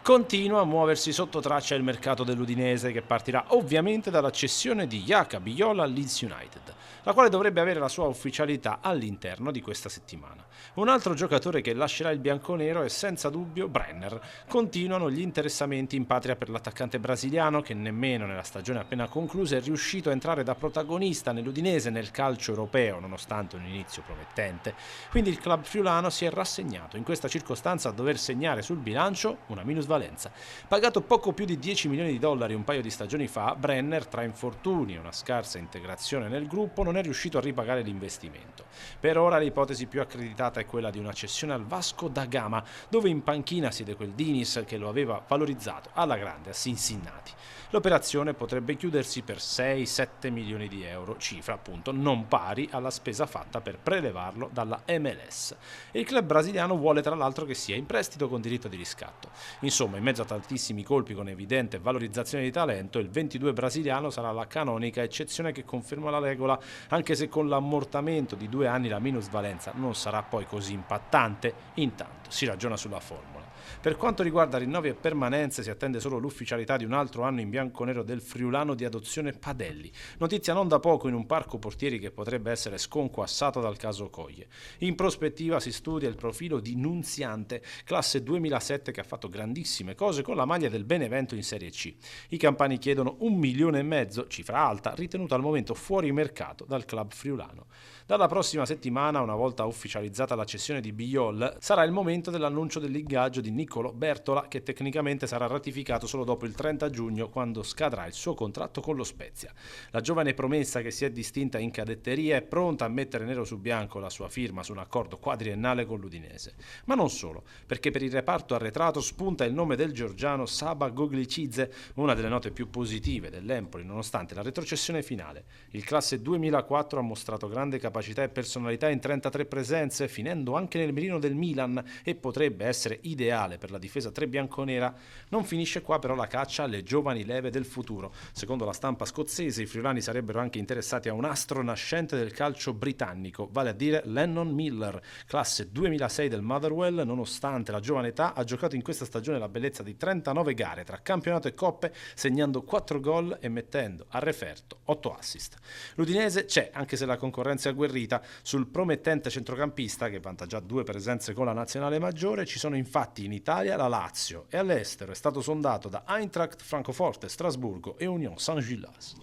Continua a muoversi sotto traccia il mercato dell'Udinese, che partirà ovviamente dalla cessione di Jaca Biola al Leeds United, la quale dovrebbe avere la sua ufficialità all'interno di questa settimana. Un altro giocatore che lascerà il bianconero è senza dubbio Brenner. Continuano gli interessamenti in patria per l'attaccante brasiliano, che nemmeno nella stagione appena conclusa è riuscito a entrare da protagonista nell'Udinese nel calcio europeo, nonostante un inizio promettente. Quindi il club friulano si è rassegnato in questa circostanza a dover segnare sul bilancio una minusvalenza. Pagato poco più di 10 milioni di dollari un paio di stagioni fa, Brenner, tra infortuni e una scarsa integrazione nel gruppo, non è riuscito a ripagare l'investimento. Per ora l'ipotesi più accreditata è quella di una cessione al Vasco da Gama, dove in panchina siede quel Diniz che lo aveva valorizzato alla grande a Cincinnati. L'operazione potrebbe chiudersi per 6-7 milioni di euro, cifra appunto non pari alla spesa fatta per prelevarlo dalla MLS. E il club brasiliano vuole tra l'altro che sia in prestito con diritto di riscatto. Insomma, in mezzo a tantissimi colpi con evidente valorizzazione di talento, il 22 brasiliano sarà la canonica eccezione che conferma la regola, anche se con l'ammortamento di 2 anni la minusvalenza non sarà poi così impattante. Intanto si ragiona sulla formula. Per quanto riguarda rinnovi e permanenze, si attende solo l'ufficialità di un altro anno in bianconero del friulano di adozione Padelli, notizia non da poco in un parco portieri che potrebbe essere sconquassato dal caso Coglie. In prospettiva si studia il profilo di Nunziante, classe 2007, che ha fatto grandissime cose con la maglia del Benevento in Serie C. I campani chiedono 1,5 milioni, cifra alta, ritenuta al momento fuori mercato dal club friulano. Dalla prossima settimana, una volta ufficializzata la cessione di Biol, sarà il momento dell'annuncio dell'ingaggio di Niccolò Bertola, che tecnicamente sarà ratificato solo dopo il 30 giugno, quando scadrà il suo contratto con lo Spezia. La giovane promessa, che si è distinta in cadetteria, è pronta a mettere nero su bianco la sua firma su un accordo quadriennale con l'Udinese. Ma non solo, perché per il reparto arretrato spunta il nome del georgiano Saba Goglicidze, una delle note più positive dell'Empoli nonostante la retrocessione finale. Il classe 2004 ha mostrato grande capacità e personalità in 33 presenze, finendo anche nel mirino del Milan, e potrebbe essere ideale per la difesa tre-bianconera. Non finisce qua però la caccia alle giovani leve del futuro. Secondo la stampa scozzese, i friulani sarebbero anche interessati a un astro nascente del calcio britannico, vale a dire Lennon Miller, classe 2006 del Motherwell. Nonostante la giovane età, ha giocato in questa stagione la bellezza di 39 gare tra campionato e coppe, segnando 4 gol e mettendo a referto 8 assist. L'Udinese c'è, anche se la concorrenza è agguerrita. Sul promettente centrocampista, che vanta già 2 presenze con la nazionale maggiore, ci sono infatti in Italia la Lazio, e all'estero è stato sondato da Eintracht Francoforte, Strasburgo e Union Saint-Gilloise.